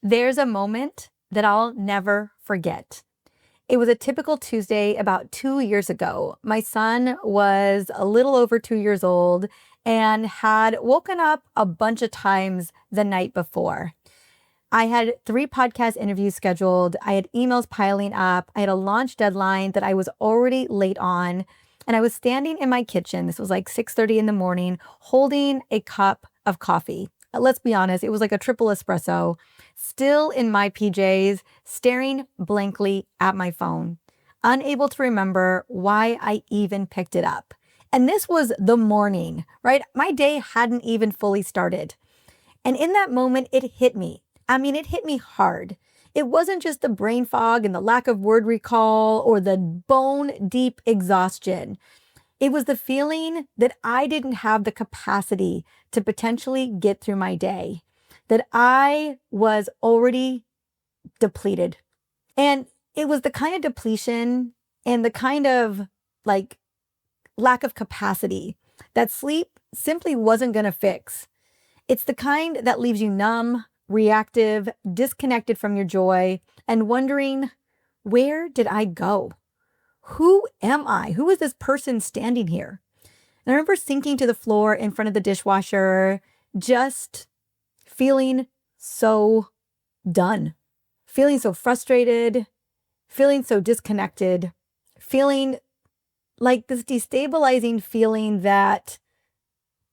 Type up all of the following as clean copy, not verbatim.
There's a moment that I'll never forget. It was a typical Tuesday about 2 years ago. My son was a little over 2 years old and had woken up a bunch of times the night before. I had 3 podcast interviews scheduled. I had emails piling up. I had a launch deadline that I was already late on. And I was standing in my kitchen. This was like 6:30 in the morning, holding a cup of coffee. Let's be honest, it was like a triple espresso, still in my PJs, staring blankly at my phone, unable to remember why I even picked it up. And this was the morning, right? My day hadn't even fully started. And in that moment, it hit me. It hit me hard. It wasn't just the brain fog and the lack of word recall or the bone deep exhaustion. It was the feeling that I didn't have the capacity to potentially get through my day, that I was already depleted. And it was the kind of depletion and the kind of lack of capacity that sleep simply wasn't going to fix. It's the kind that leaves you numb, reactive, disconnected from your joy, and wondering, where did I go? Who am I? Who is this person standing here? And I remember sinking to the floor in front of the dishwasher, just feeling so done, feeling so frustrated, feeling so disconnected, feeling like this destabilizing feeling that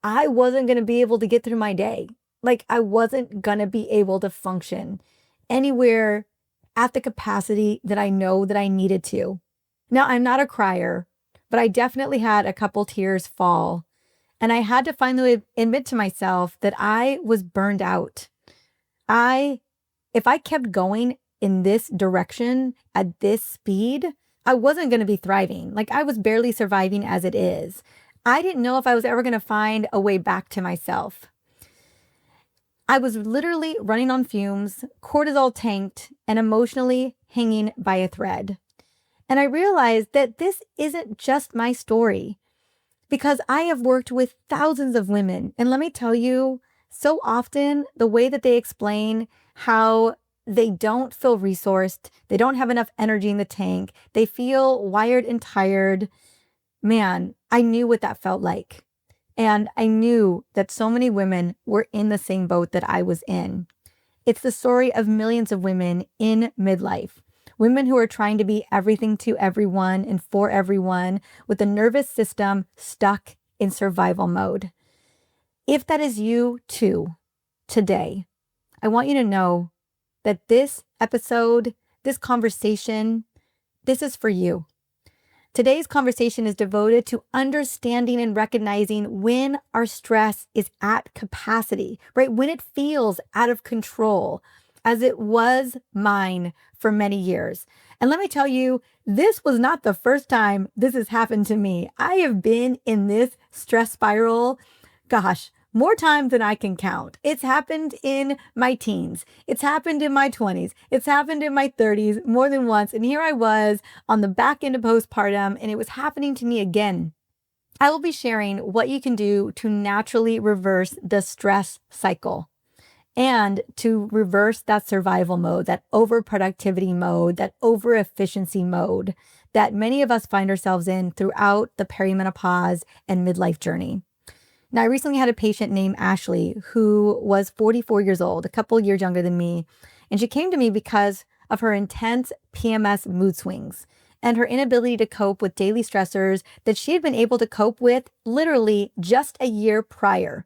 I wasn't going to be able to get through my day. Like I wasn't going to be able to function anywhere at the capacity that I know that I needed to. Now, I'm not a crier, but I definitely had a couple tears fall. And I had to finally admit to myself that I was burned out. If I kept going in this direction at this speed, I wasn't going to be thriving. Like I was barely surviving as it is. I didn't know if I was ever going to find a way back to myself. I was literally running on fumes, cortisol tanked, and emotionally hanging by a thread. And I realized that this isn't just my story, because I have worked with thousands of women. And let me tell you, so often the way that they explain how they don't feel resourced, they don't have enough energy in the tank, they feel wired and tired. Man, I knew what that felt like. And I knew that so many women were in the same boat that I was in. It's the story of millions of women in midlife. Women who are trying to be everything to everyone and for everyone with the nervous system stuck in survival mode. If that is you too, today, I want you to know that this episode, this conversation, this is for you. Today's conversation is devoted to understanding and recognizing when our stress is at capacity, right? When it feels out of control, as it was mine for many years. And let me tell you, this was not the first time this has happened to me. I have been in this stress spiral, more times than I can count. It's happened in my teens. It's happened in my 20s. It's happened in my 30s more than once. And here I was on the back end of postpartum, and it was happening to me again. I will be sharing what you can do to naturally reverse the stress cycle and to reverse that survival mode, that overproductivity mode, that over-efficiency mode that many of us find ourselves in throughout the perimenopause and midlife journey. Now, I recently had a patient named Ashley who was 44 years old, a couple years younger than me, and she came to me because of her intense PMS mood swings and her inability to cope with daily stressors that she had been able to cope with literally just a year prior.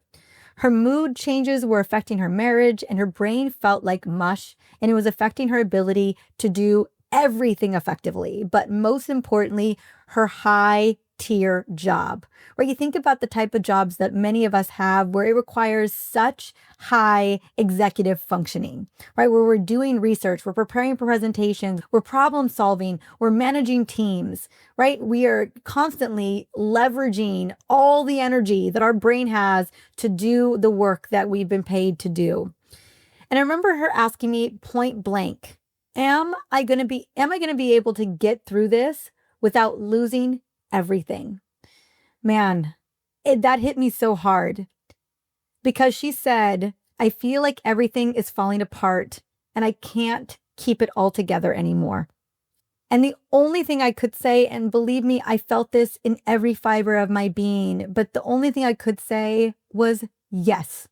Her mood changes were affecting her marriage, and her brain felt like mush, and it was affecting her ability to do everything effectively, but most importantly, her high tier job, where you think about the type of jobs that many of us have where it requires such high executive functioning, right? Where we're doing research, we're preparing for presentations, we're problem solving, we're managing teams, right? We are constantly leveraging all the energy that our brain has to do the work that we've been paid to do. And I remember her asking me point blank, am I going to be able to get through this without losing everything? Man, that hit me so hard. because she said, I feel like everything is falling apart and I can't keep it all together anymore. And the only thing I could say, and believe me, I felt this in every fiber of my being, but the only thing I could say was yes.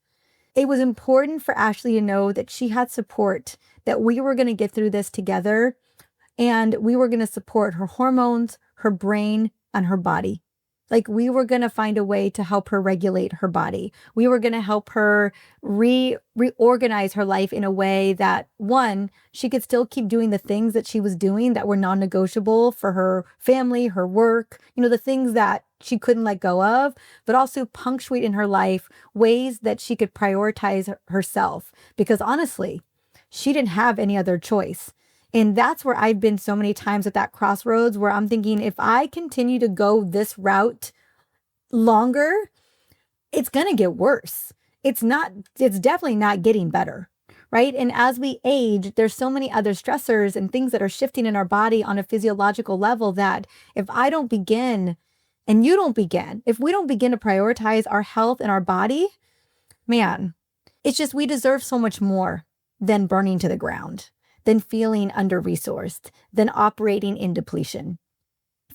It was important for Ashley to know that she had support, that we were going to get through this together, and we were going to support her hormones, her brain, and her body. Like, we were going to find a way to help her regulate her body. We were going to help her reorganize her life in a way that, one, she could still keep doing the things that she was doing that were non-negotiable for her family, her work, the things that she couldn't let go of, but also punctuate in her life ways that she could prioritize herself. Because honestly, she didn't have any other choice. And that's where I've been so many times at that crossroads where I'm thinking, if I continue to go this route longer, it's going to get worse. It's definitely not getting better, right? And as we age, there's so many other stressors and things that are shifting in our body on a physiological level that if I don't begin and you don't begin, if we don't begin to prioritize our health and our body, man, it's just, we deserve so much more than burning to the ground, than feeling under-resourced, than operating in depletion.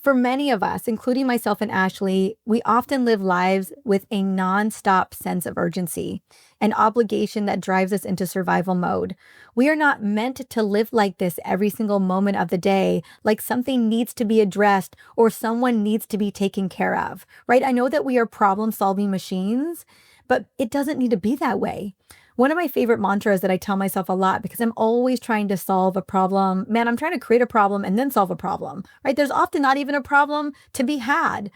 For many of us, including myself and Ashley, we often live lives with a nonstop sense of urgency, an obligation that drives us into survival mode. We are not meant to live like this every single moment of the day, like something needs to be addressed or someone needs to be taken care of, right? I know that we are problem-solving machines, but it doesn't need to be that way. One of my favorite mantras that I tell myself a lot, because I'm always trying to solve a problem. Man, I'm trying to create a problem and then solve a problem, right? There's often not even a problem to be had.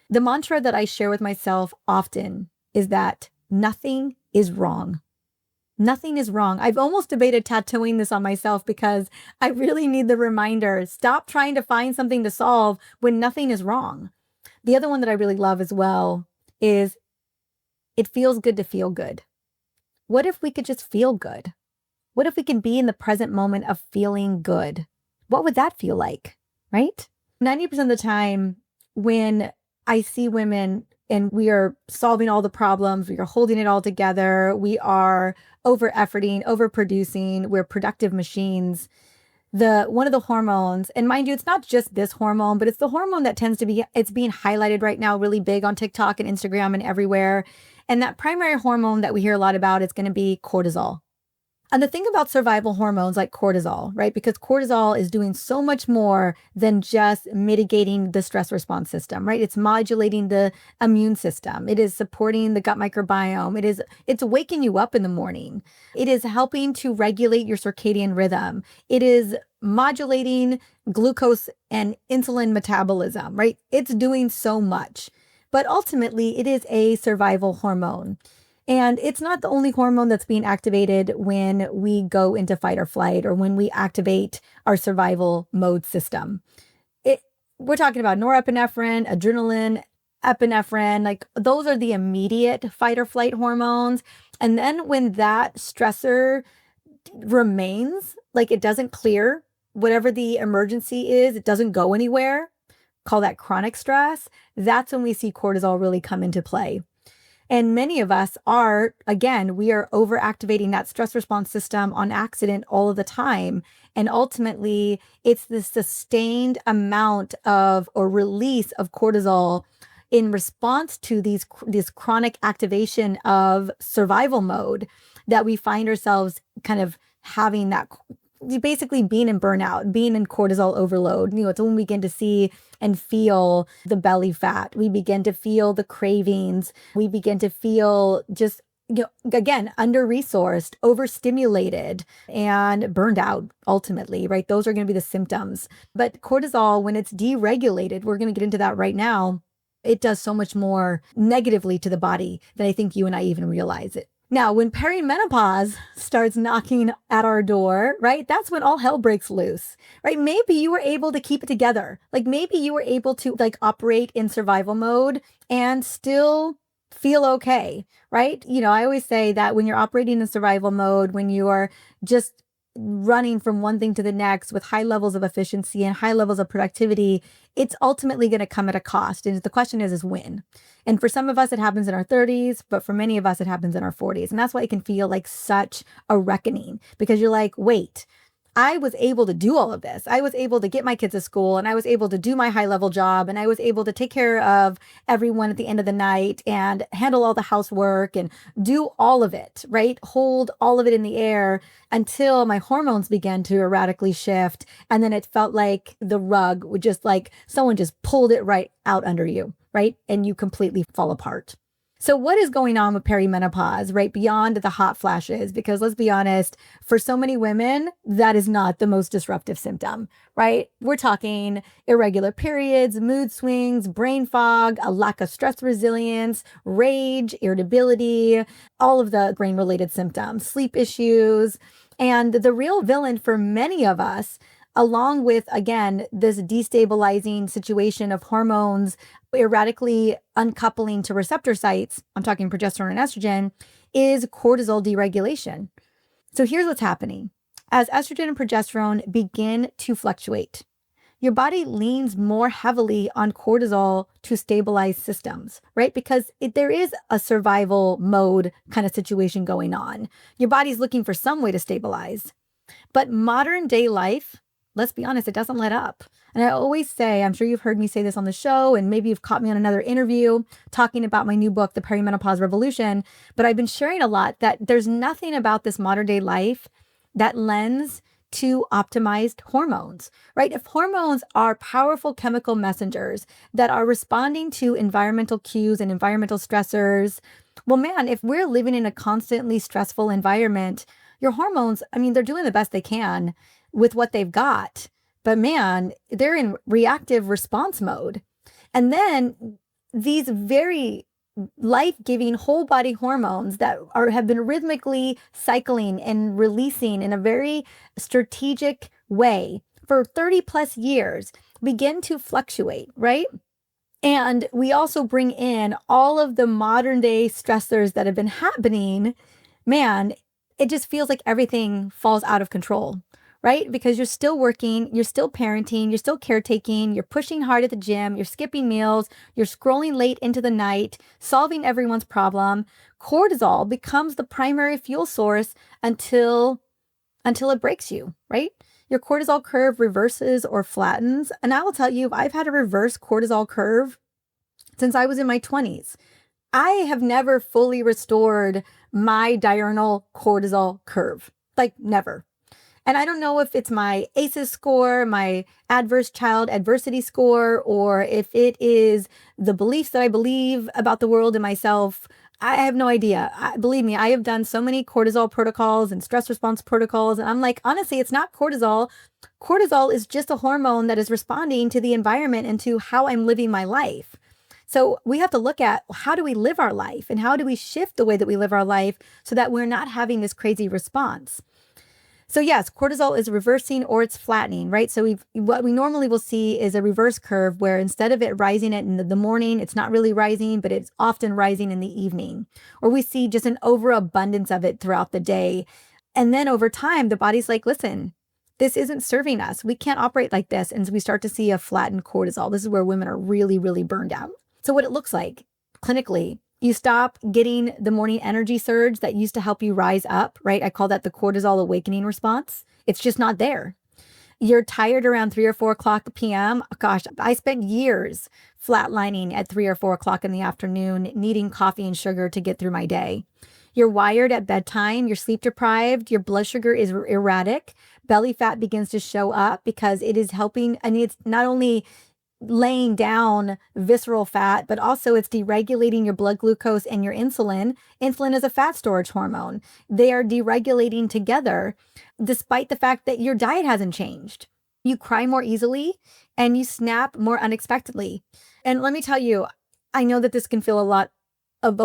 The mantra that I share with myself often is that nothing is wrong. Nothing is wrong. I've almost debated tattooing this on myself because I really need the reminder. Stop trying to find something to solve when nothing is wrong. The other one that I really love as well is, it feels good to feel good. What if we could just feel good? What if we could be in the present moment of feeling good? What would that feel like, right? 90% of the time when I see women and we are solving all the problems, we are holding it all together, we are over-efforting, overproducing, we're productive machines. One of the hormones, and mind you, it's not just this hormone, but it's the hormone that tends to be, it's being highlighted right now really big on TikTok and Instagram and everywhere. And that primary hormone that we hear a lot about is going to be cortisol. And the thing about survival hormones like cortisol, right? Because cortisol is doing so much more than just mitigating the stress response system, right? It's modulating the immune system. It is supporting the gut microbiome. It's waking you up in the morning. It is helping to regulate your circadian rhythm. It is modulating glucose and insulin metabolism, right? It's doing so much. But ultimately, it is a survival hormone. And it's not the only hormone that's being activated when we go into fight or flight or when we activate our survival mode system. We're talking about norepinephrine, adrenaline, epinephrine, like those are the immediate fight or flight hormones. And then when that stressor remains, like it doesn't clear, whatever the emergency is, it doesn't go anywhere, call that chronic stress, that's when we see cortisol really come into play. And many of us are, again, we are overactivating that stress response system on accident all of the time. And ultimately, it's the sustained amount of or release of cortisol in response to this chronic activation of survival mode that we find ourselves kind of having that, basically being in burnout, being in cortisol overload. It's when we begin to see and feel the belly fat. We begin to feel the cravings. We begin to feel just, again, under-resourced, overstimulated, and burned out ultimately, right? Those are going to be the symptoms. But cortisol, when it's deregulated, we're going to get into that right now, it does so much more negatively to the body than I think you and I even realize it. Now, when perimenopause starts knocking at our door, right, that's when all hell breaks loose, right? Maybe you were able to keep it together. Like maybe you were able to operate in survival mode and still feel okay, right? I always say that when you're operating in survival mode, when you are just running from one thing to the next with high levels of efficiency and high levels of productivity, it's ultimately going to come at a cost. And the question is when? And for some of us, it happens in our 30s, but for many of us, it happens in our 40s. And that's why it can feel like such a reckoning, because you're like, wait, I was able to do all of this. I was able to get my kids to school, and I was able to do my high level job, and I was able to take care of everyone at the end of the night and handle all the housework and do all of it, right? Hold all of it in the air until my hormones began to erratically shift. And then it felt like the rug would just like someone just pulled it right out under you, right? And you completely fall apart. So what is going on with perimenopause, right? Beyond the hot flashes, because let's be honest, for so many women, that is not the most disruptive symptom, right? We're talking irregular periods, mood swings, brain fog, a lack of stress resilience, rage, irritability, all of the brain related symptoms, sleep issues. And the real villain for many of us, along with, again, this destabilizing situation of hormones erratically uncoupling to receptor sites, I'm talking progesterone and estrogen, is cortisol deregulation. So here's what's happening. As estrogen and progesterone begin to fluctuate, your body leans more heavily on cortisol to stabilize systems, right? Because there is a survival mode kind of situation going on. Your body's looking for some way to stabilize. But modern day life, let's be honest, it doesn't let up. And I always say, I'm sure you've heard me say this on the show, and maybe you've caught me on another interview talking about my new book, The Perimenopause Revolution, but I've been sharing a lot that there's nothing about this modern day life that lends to optimized hormones, right? If hormones are powerful chemical messengers that are responding to environmental cues and environmental stressors, well, man, if we're living in a constantly stressful environment, your hormones, I mean, they're doing the best they can with what they've got. But man, they're in reactive response mode. And then these very life-giving whole body hormones that have been rhythmically cycling and releasing in a very strategic way for 30 plus years begin to fluctuate, right? And we also bring in all of the modern day stressors that have been happening. Man, it just feels like everything falls out of control, right? Because you're still working, you're still parenting, you're still caretaking, you're pushing hard at the gym, you're skipping meals, you're scrolling late into the night, solving everyone's problem. Cortisol becomes the primary fuel source until it breaks you, right? Your cortisol curve reverses or flattens. And I will tell you, I've had a reverse cortisol curve since I was in my 20s. I have never fully restored my diurnal cortisol curve, like never. And I don't know if it's my ACEs score, my adverse child adversity score, or if it is the beliefs that I believe about the world and myself. I have no idea. Believe me, I have done so many cortisol protocols and stress response protocols. And I'm like, honestly, it's not cortisol. Cortisol is just a hormone that is responding to the environment and to how I'm living my life. So we have to look at how do we live our life and how do we shift the way that we live our life so that we're not having this crazy response. So yes, cortisol is reversing or it's flattening, right? So what we normally will see is a reverse curve where instead of it rising in the morning, it's not really rising, but it's often rising in the evening. Or we see just an overabundance of it throughout the day. And then over time, the body's like, listen, this isn't serving us. We can't operate like this. And so we start to see a flattened cortisol. This is where women are really, really burned out. So what it looks like clinically, you stop getting the morning energy surge that used to help you rise up, right? I call that the cortisol awakening response. It's just not there. You're tired around 3 or 4 o'clock p.m. Gosh, I spent years flatlining at 3 or 4 o'clock in the afternoon, needing coffee and sugar to get through my day. You're wired at bedtime, you're sleep deprived, your blood sugar is erratic, belly fat begins to show up because it is helping. I mean, it's not only laying down visceral fat, but also it's deregulating your blood glucose and your insulin. Insulin is a fat storage hormone. They are deregulating together, despite the fact that your diet hasn't changed. You cry more easily and you snap more unexpectedly. And let me tell you, I know that this can feel a lot of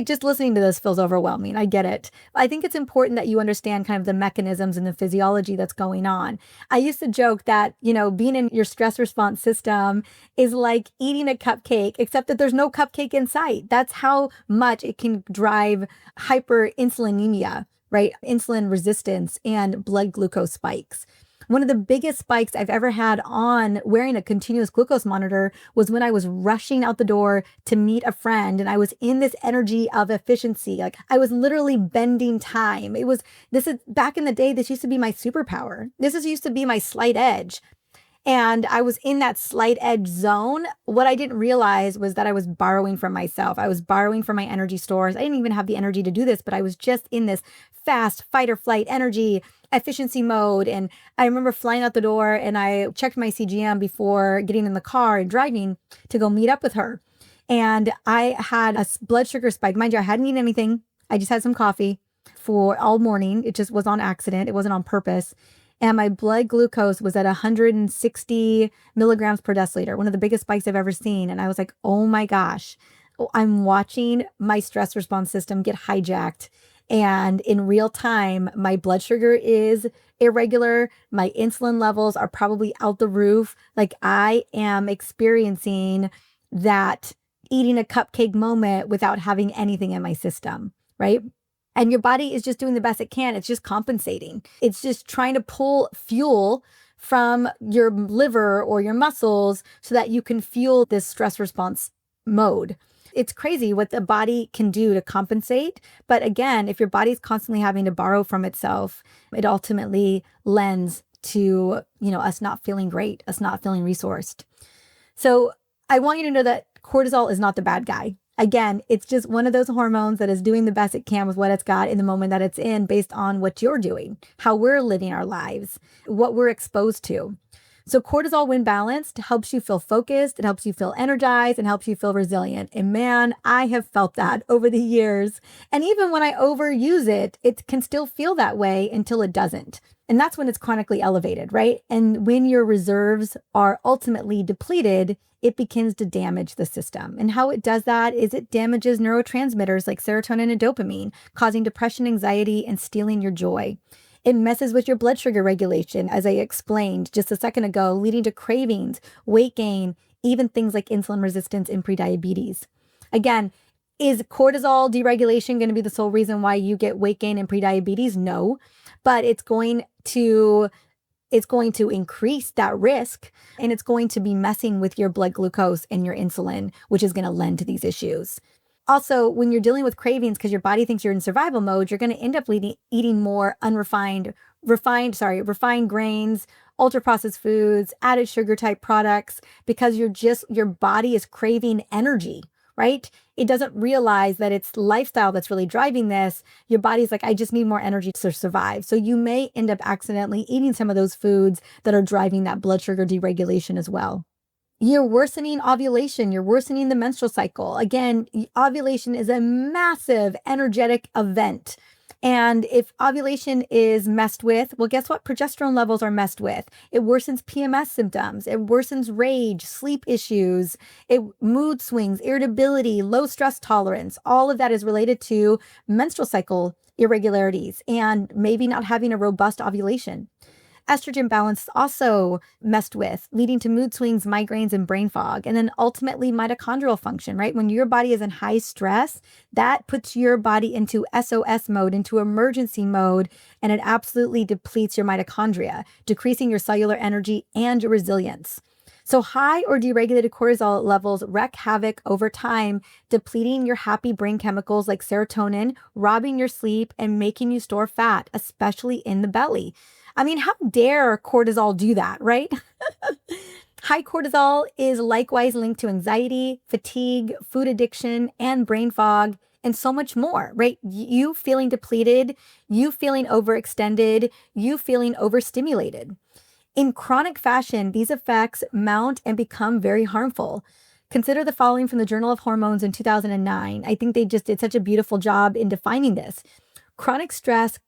just listening to this feels overwhelming. I get it. I think it's important that you understand kind of the mechanisms and the physiology that's going on. I used to joke that, being in your stress response system is like eating a cupcake, except that there's no cupcake in sight. That's how much it can drive hyperinsulinemia, right? Insulin resistance and blood glucose spikes. One of the biggest spikes I've ever had on wearing a continuous glucose monitor was when I was rushing out the door to meet a friend, and I was in this energy of efficiency. Like I was literally bending time. This is back in the day, this used to be my superpower. Used to be my slight edge. And I was in that slight edge zone. What I didn't realize was that I was borrowing from myself. I was borrowing from my energy stores. I didn't even have the energy to do this, but I was just in this fast fight or flight energy efficiency mode. And I remember flying out the door and I checked my CGM before getting in the car and driving to go meet up with her. And I had a blood sugar spike. Mind you, I hadn't eaten anything. I just had some coffee for all morning. It just was on accident. It wasn't on purpose. And my blood glucose was at 160 milligrams per deciliter, one of the biggest spikes I've ever seen. And I was like, oh my gosh, I'm watching my stress response system get hijacked. And in real time, my blood sugar is irregular. My insulin levels are probably out the roof. Like I am experiencing that eating a cupcake moment without having anything in my system, right? And your body is just doing the best it can. It's just compensating. It's just trying to pull fuel from your liver or your muscles so that you can fuel this stress response mode. It's crazy what the body can do to compensate. But again, if your body's constantly having to borrow from itself, it ultimately lends to, us not feeling great, us not feeling resourced. So I want you to know that cortisol is not the bad guy. Again, it's just one of those hormones that is doing the best it can with what it's got in the moment that it's in based on what you're doing, how we're living our lives, what we're exposed to. So cortisol, when balanced, helps you feel focused, it helps you feel energized, and helps you feel resilient. And man, I have felt that over the years. And even when I overuse it, it can still feel that way until it doesn't. And that's when it's chronically elevated, right? And when your reserves are ultimately depleted, it begins to damage the system. And how it does that is it damages neurotransmitters like serotonin and dopamine, causing depression, anxiety, and stealing your joy. It messes with your blood sugar regulation, as I explained just a second ago, leading to cravings, weight gain, even things like insulin resistance and prediabetes. Again, is cortisol deregulation going to be the sole reason why you get weight gain and prediabetes? No, but it's going to increase that risk, and it's going to be messing with your blood glucose and your insulin, which is going to lend to these issues. Also, when you're dealing with cravings because your body thinks you're in survival mode, you're going to end up eating more refined grains, ultra processed foods, added sugar type products, because your body is craving energy, right? It doesn't realize that it's lifestyle that's really driving this. Your body's like, I just need more energy to survive. So you may end up accidentally eating some of those foods that are driving that blood sugar deregulation as well. You're worsening ovulation. You're worsening the menstrual cycle. Again, ovulation is a massive energetic event. And if ovulation is messed with, well, guess what? Progesterone levels are messed with. It worsens PMS symptoms. It worsens rage, sleep issues, mood swings, irritability, low stress tolerance. All of that is related to menstrual cycle irregularities and maybe not having a robust ovulation. Estrogen balance also messed with, leading to mood swings, migraines, and brain fog. And then ultimately mitochondrial function, right? When your body is in high stress, that puts your body into SOS mode, into emergency mode, and it absolutely depletes your mitochondria, decreasing your cellular energy and your resilience. So high or deregulated cortisol levels wreak havoc over time, depleting your happy brain chemicals like serotonin, robbing your sleep, and making you store fat, especially in the belly. I mean, how dare cortisol do that, right? High cortisol is likewise linked to anxiety, fatigue, food addiction, and brain fog, and so much more, right? You feeling depleted, you feeling overextended, you feeling overstimulated. In chronic fashion, these effects mount and become very harmful. Consider the following from the Journal of Hormones in 2009. I think they just did such a beautiful job in defining this. Chronic stress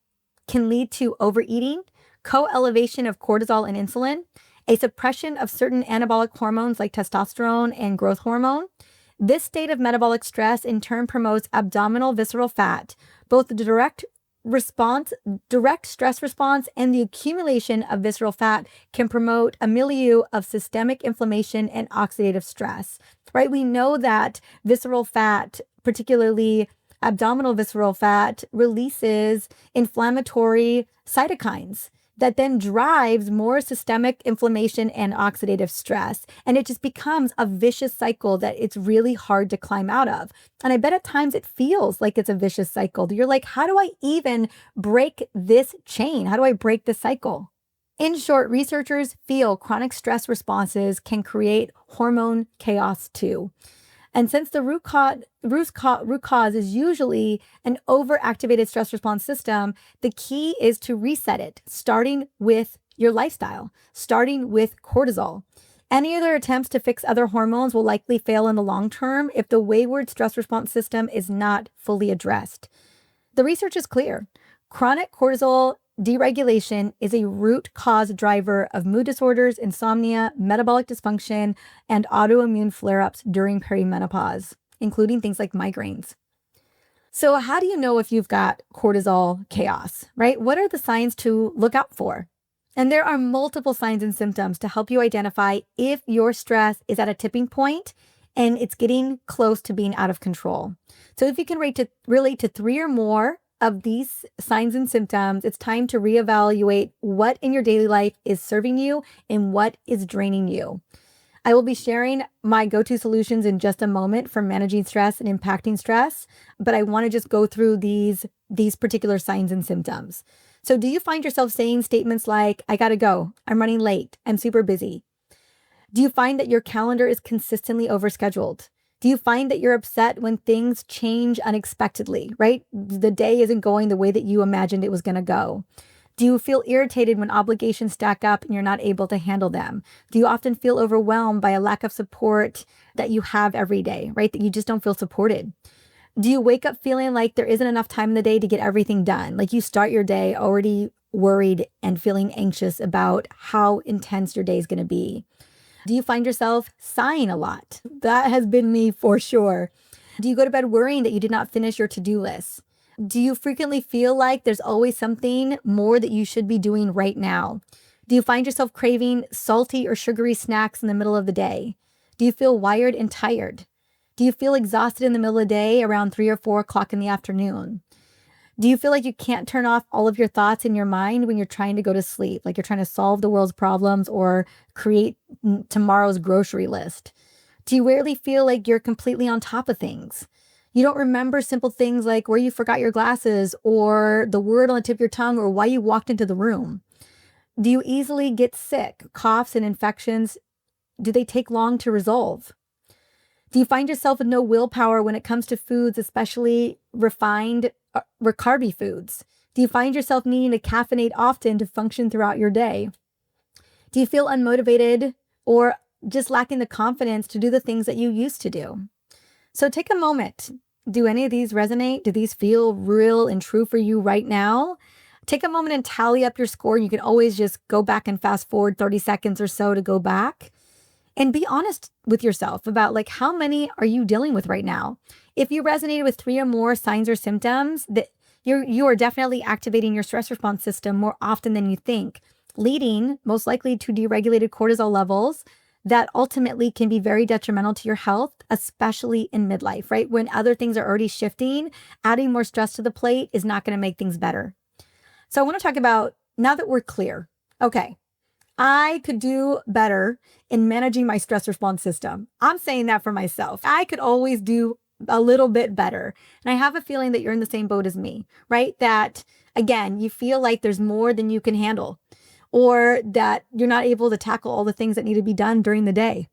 can lead to overeating, co-elevation of cortisol and insulin, a suppression of certain anabolic hormones like testosterone and growth hormone. This state of metabolic stress in turn promotes abdominal visceral fat, both the direct stress response and the accumulation of visceral fat can promote a milieu of systemic inflammation and oxidative stress, right? We know that visceral fat, particularly Abdominal visceral fat releases inflammatory cytokines that then drives more systemic inflammation and oxidative stress. And it just becomes a vicious cycle that it's really hard to climb out of. And I bet at times it feels like it's a vicious cycle. You're like, how do I even break this chain? How do I break this cycle? In short, researchers feel chronic stress responses can create hormone chaos too. And since the root cause is usually an overactivated stress response system, the key is to reset it, starting with your lifestyle, starting with cortisol. Any other attempts to fix other hormones will likely fail in the long term if the wayward stress response system is not fully addressed. The research is clear. Chronic cortisol deregulation is a root cause driver of mood disorders, insomnia, metabolic dysfunction, and autoimmune flare-ups during perimenopause, including things like migraines. So how do you know if you've got cortisol chaos, right? What are the signs to look out for? And there are multiple signs and symptoms to help you identify if your stress is at a tipping point and it's getting close to being out of control. So if you can relate to 3 or more of these signs and symptoms, it's time to reevaluate what in your daily life is serving you and what is draining you. I will be sharing my go-to solutions in just a moment for managing stress and impacting stress, but I want to just go through these particular signs and symptoms. So do you find yourself saying statements like, I gotta go, I'm running late, I'm super busy? Do you find that your calendar is consistently overscheduled? Do you find that you're upset when things change unexpectedly, right? The day isn't going the way that you imagined it was going to go. Do you feel irritated when obligations stack up and you're not able to handle them? Do you often feel overwhelmed by a lack of support that you have every day, right? That you just don't feel supported? Do you wake up feeling like there isn't enough time in the day to get everything done? Like you start your day already worried and feeling anxious about how intense your day is going to be? Do you find yourself sighing a lot? That has been me for sure. Do you go to bed worrying that you did not finish your to-do list? Do you frequently feel like there's always something more that you should be doing right now? Do you find yourself craving salty or sugary snacks in the middle of the day? Do you feel wired and tired? Do you feel exhausted in the middle of the day around 3 or 4 o'clock in the afternoon? Do you feel like you can't turn off all of your thoughts in your mind when you're trying to go to sleep? Like you're trying to solve the world's problems or create tomorrow's grocery list? Do you rarely feel like you're completely on top of things? You don't remember simple things like where you forgot your glasses or the word on the tip of your tongue or why you walked into the room? Do you easily get sick? Coughs and infections, do they take long to resolve? Do you find yourself with no willpower when it comes to foods, especially refined carby foods? Do you find yourself needing to caffeinate often to function throughout your day? Do you feel unmotivated or just lacking the confidence to do the things that you used to do? So take a moment. Do any of these resonate? Do these feel real and true for you right now? Take a moment and tally up your score. You can always just go back and fast forward 30 seconds or so to go back. And be honest with yourself about like, how many are you dealing with right now? If you resonated with 3 or more signs or symptoms, that you are definitely activating your stress response system more often than you think, leading most likely to deregulated cortisol levels that ultimately can be very detrimental to your health, especially in midlife, right? When other things are already shifting, adding more stress to the plate is not going to make things better. So I want to talk about, now that we're clear, okay, I could do better in managing my stress response system. I'm saying that for myself. I could always do a little bit better. And I have a feeling that you're in the same boat as me, right? That again, you feel like there's more than you can handle, or that you're not able to tackle all the things that need to be done during the day.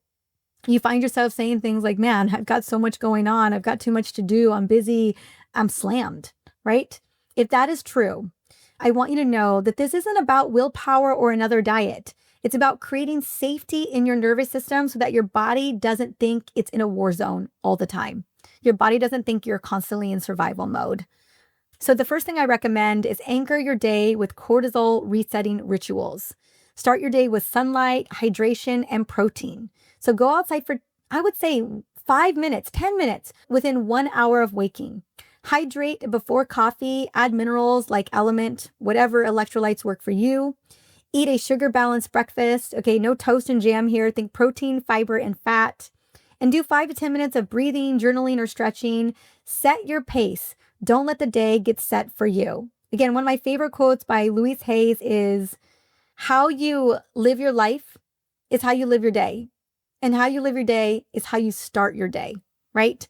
You find yourself saying things like, man, I've got so much going on. I've got too much to do. I'm busy. I'm slammed, right? If that is true, I want you to know that this isn't about willpower or another diet. It's about creating safety in your nervous system so that your body doesn't think it's in a war zone all the time. Your body doesn't think you're constantly in survival mode. So the first thing I recommend is anchor your day with cortisol resetting rituals. Start your day with sunlight, hydration, and protein. So go outside for, I would say, 5 minutes, 10 minutes within 1 hour of waking. Hydrate before coffee, add minerals like Element, whatever electrolytes work for you. Eat a sugar-balanced breakfast. Okay, no toast and jam here. Think protein, fiber, and fat. And do 5 to 10 minutes of breathing, journaling, or stretching. Set your pace. Don't let the day get set for you. Again, one of my favorite quotes by Louise Hayes is, how you live your life is how you live your day. And how you live your day is how you start your day, right?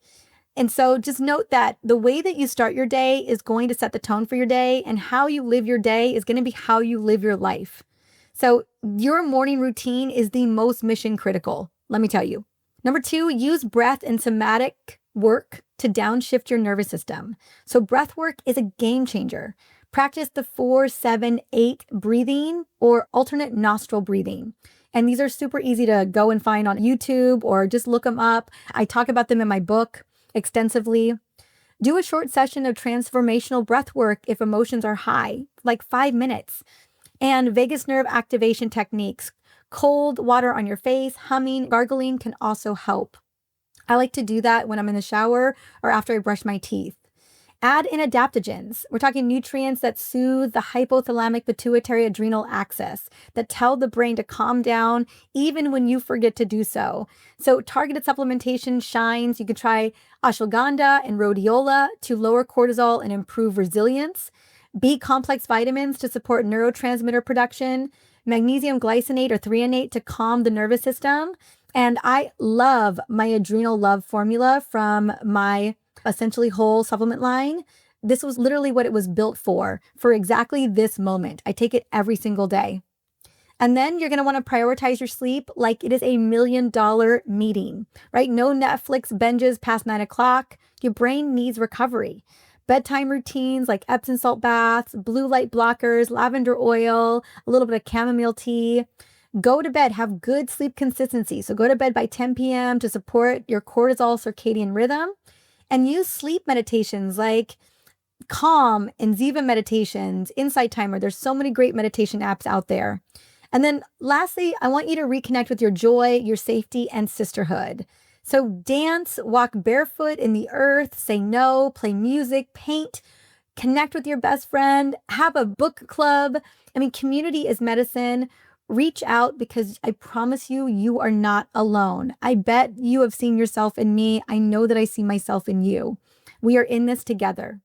And so just note that the way that you start your day is going to set the tone for your day, and how you live your day is going to be how you live your life. So your morning routine is the most mission critical, let me tell you. Number 2, use breath and somatic work to downshift your nervous system. So breath work is a game changer. Practice the 4-7-8 breathing or alternate nostril breathing. And these are super easy to go and find on YouTube or just look them up. I talk about them in my book extensively. Do a short session of transformational breath work if emotions are high, like 5 minutes. And vagus nerve activation techniques. Cold water on your face, humming, gargling can also help. I like to do that when I'm in the shower or after I brush my teeth. Add in adaptogens. We're talking nutrients that soothe the hypothalamic pituitary adrenal axis, that tell the brain to calm down even when you forget to do so. So targeted supplementation shines. You can try ashwagandha and rhodiola to lower cortisol and improve resilience. B complex vitamins to support neurotransmitter production. Magnesium glycinate or threonate to calm the nervous system. And I love my Adrenal Love formula from my Essentially Whole supplement line. This was literally what it was built for exactly this moment. I take it every single day. And then you're going to want to prioritize your sleep like it is $1 million meeting, right? No Netflix binges past 9 o'clock. Your brain needs recovery. Bedtime routines like Epsom salt baths, blue light blockers, lavender oil, a little bit of chamomile tea. Go to bed, have good sleep consistency. So go to bed by 10 p.m. to support your cortisol circadian rhythm. And use sleep meditations like Calm and Ziva meditations, Insight Timer. There's so many great meditation apps out there. And then lastly, I want you to reconnect with your joy, your safety, and sisterhood. So dance, walk barefoot in the earth, say no, play music, paint, connect with your best friend, have a book club. I mean, community is medicine. Reach out, because I promise you, you are not alone. I bet you have seen yourself in me. I know that I see myself in you. We are in this together.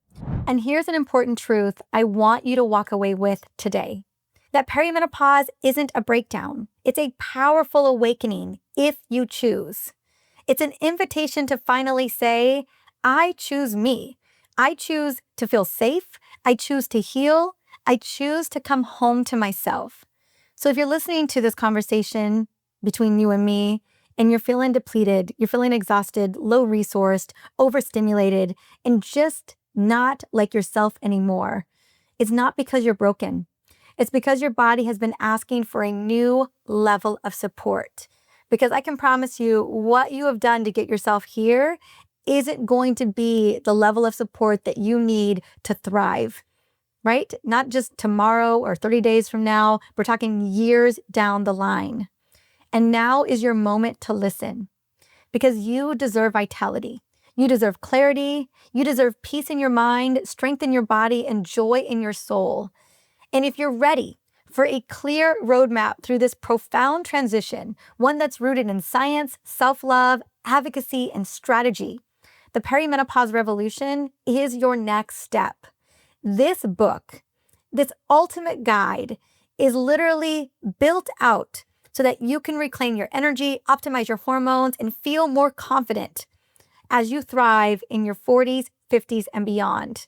And here's an important truth I want you to walk away with today. That perimenopause isn't a breakdown. It's a powerful awakening if you choose. It's an invitation to finally say, I choose me. I choose to feel safe. I choose to heal. I choose to come home to myself. So if you're listening to this conversation between you and me, and you're feeling depleted, you're feeling exhausted, low-resourced, overstimulated, and just not like yourself anymore, it's not because you're broken. It's because your body has been asking for a new level of support. Because I can promise you, what you have done to get yourself here isn't going to be the level of support that you need to thrive. Right? Not just tomorrow or 30 days from now. We're talking years down the line. And now is your moment to listen, because you deserve vitality. You deserve clarity. You deserve peace in your mind, strength in your body, and joy in your soul. And if you're ready for a clear roadmap through this profound transition, one that's rooted in science, self-love, advocacy, and strategy, the Perimenopause Revolution is your next step. This book, this ultimate guide, is literally built out so that you can reclaim your energy, optimize your hormones, and feel more confident as you thrive in your 40s, 50s, and beyond.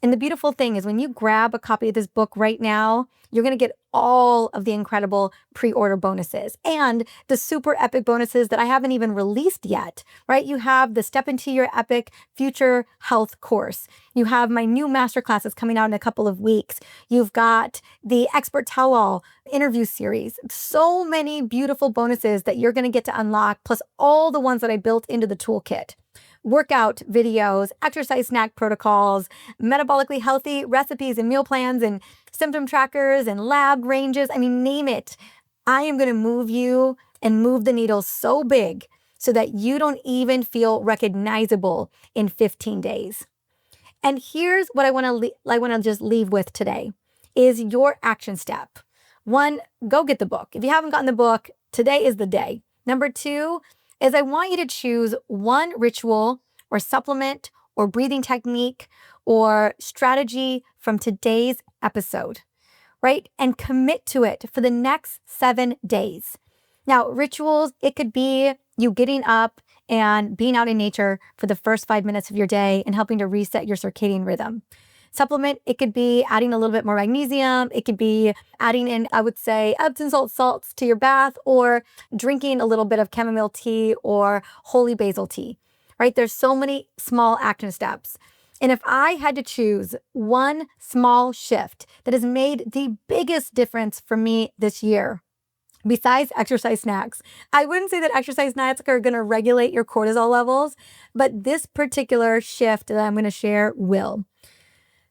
And the beautiful thing is when you grab a copy of this book right now, you're going to get all of the incredible pre-order bonuses and the super epic bonuses that I haven't even released yet, right? You have the Step Into Your Epic Future Health course. You have my new masterclasses coming out in a couple of weeks. You've got the Expert Tell-All interview series. So many beautiful bonuses that you're going to get to unlock, plus all the ones that I built into the toolkit. Workout videos, exercise snack protocols, metabolically healthy recipes and meal plans, and symptom trackers and lab ranges. I mean, name it. I am going to move you and move the needle so big so that you don't even feel recognizable in 15 days. And here's what I want to just leave with today is your action step. 1, go get the book. If you haven't gotten the book, today is the day. Number 2, is I want you to choose one ritual or supplement or breathing technique or strategy from today's episode, right? And commit to it for the next 7 days. Now, rituals, it could be you getting up and being out in nature for the first 5 minutes of your day and helping to reset your circadian rhythm. Supplement, it could be adding a little bit more magnesium. It could be adding in, I would say, Epsom salt salts to your bath, or drinking a little bit of chamomile tea or holy basil tea, right? There's so many small action steps. And if I had to choose one small shift that has made the biggest difference for me this year, besides exercise snacks, I wouldn't say that exercise snacks are going to regulate your cortisol levels, but this particular shift that I'm going to share will.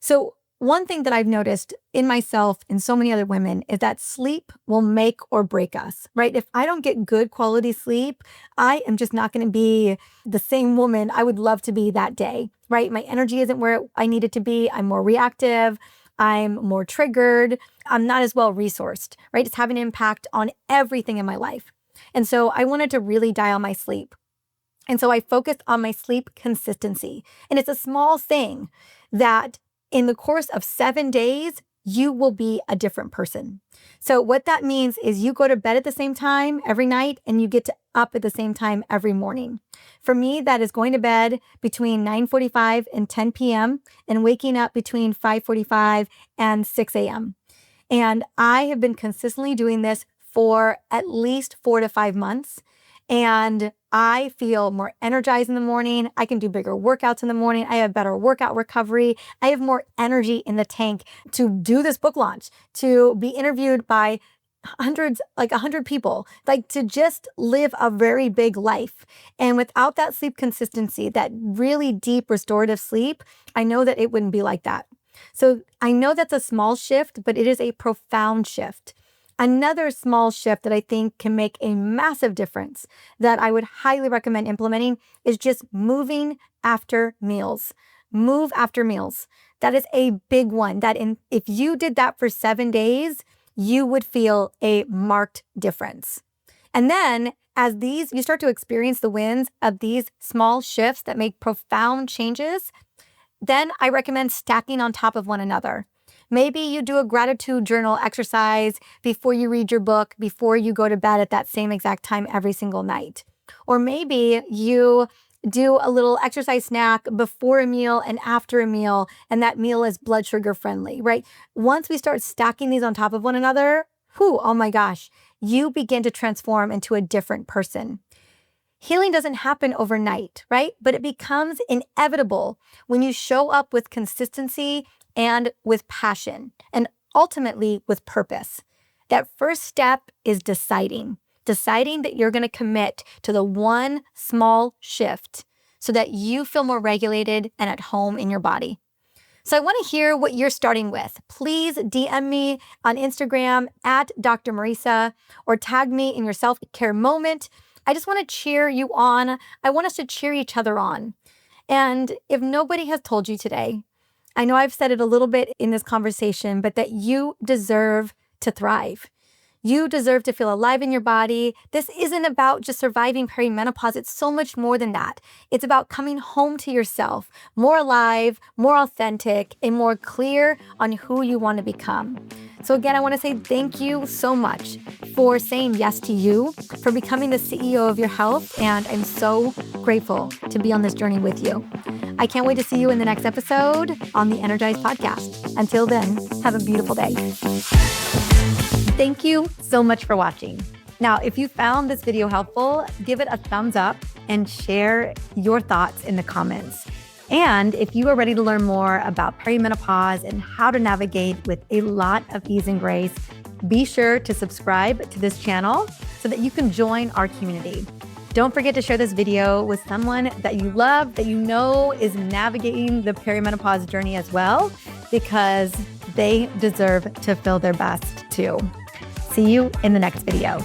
So one thing that I've noticed in myself and so many other women is that sleep will make or break us, right? If I don't get good quality sleep, I am just not going to be the same woman I would love to be that day, right? My energy isn't where I need it to be. I'm more reactive. I'm more triggered. I'm not as well resourced, right? It's having an impact on everything in my life. And so I wanted to really dial my sleep. And so I focused on my sleep consistency. And it's a small thing that in the course of 7 days, you will be a different person. So what that means is you go to bed at the same time every night and you get up at the same time every morning. For me, that is going to bed between 9:45 and 10 p.m. and waking up between 5:45 and 6 a.m. And I have been consistently doing this for at least 4 to 5 months. And I feel more energized in the morning. I can do bigger workouts in the morning. I have better workout recovery. I have more energy in the tank to do this book launch, to be interviewed by hundreds, like 100 people, like to just live a very big life. And without that sleep consistency, that really deep restorative sleep, I know that it wouldn't be like that. So I know that's a small shift, but it is a profound shift. Another small shift that I think can make a massive difference that I would highly recommend implementing is just moving after meals. Move after meals. That is a big one. If you did that for 7 days, you would feel a marked difference. And then as you start to experience the wins of these small shifts that make profound changes, then I recommend stacking on top of one another. Maybe you do a gratitude journal exercise before you read your book, before you go to bed at that same exact time every single night. Or maybe you do a little exercise snack before a meal and after a meal, and that meal is blood sugar friendly, right? Once we start stacking these on top of one another, oh my gosh, you begin to transform into a different person. Healing doesn't happen overnight, right? But it becomes inevitable when you show up with consistency and with passion, and ultimately with purpose. That first step is deciding that you're going to commit to the one small shift so that you feel more regulated and at home in your body. So I want to hear what you're starting with. Please DM me on Instagram at Dr. Mariza or tag me in your self-care moment. I just want to cheer you on. I want us to cheer each other on. And if nobody has told you today, I know I've said it a little bit in this conversation, but that you deserve to thrive. You deserve to feel alive in your body. This isn't about just surviving perimenopause. It's so much more than that. It's about coming home to yourself, more alive, more authentic, and more clear on who you want to become. So again, I want to say thank you so much for saying yes to you, for becoming the CEO of your health, and I'm so grateful to be on this journey with you. I can't wait to see you in the next episode on the Energized Podcast. Until then, have a beautiful day. Thank you so much for watching. Now, if you found this video helpful, give it a thumbs up and share your thoughts in the comments. And if you are ready to learn more about perimenopause and how to navigate with a lot of ease and grace, be sure to subscribe to this channel so that you can join our community. Don't forget to share this video with someone that you love, that you know is navigating the perimenopause journey as well, because they deserve to feel their best too. See you in the next video.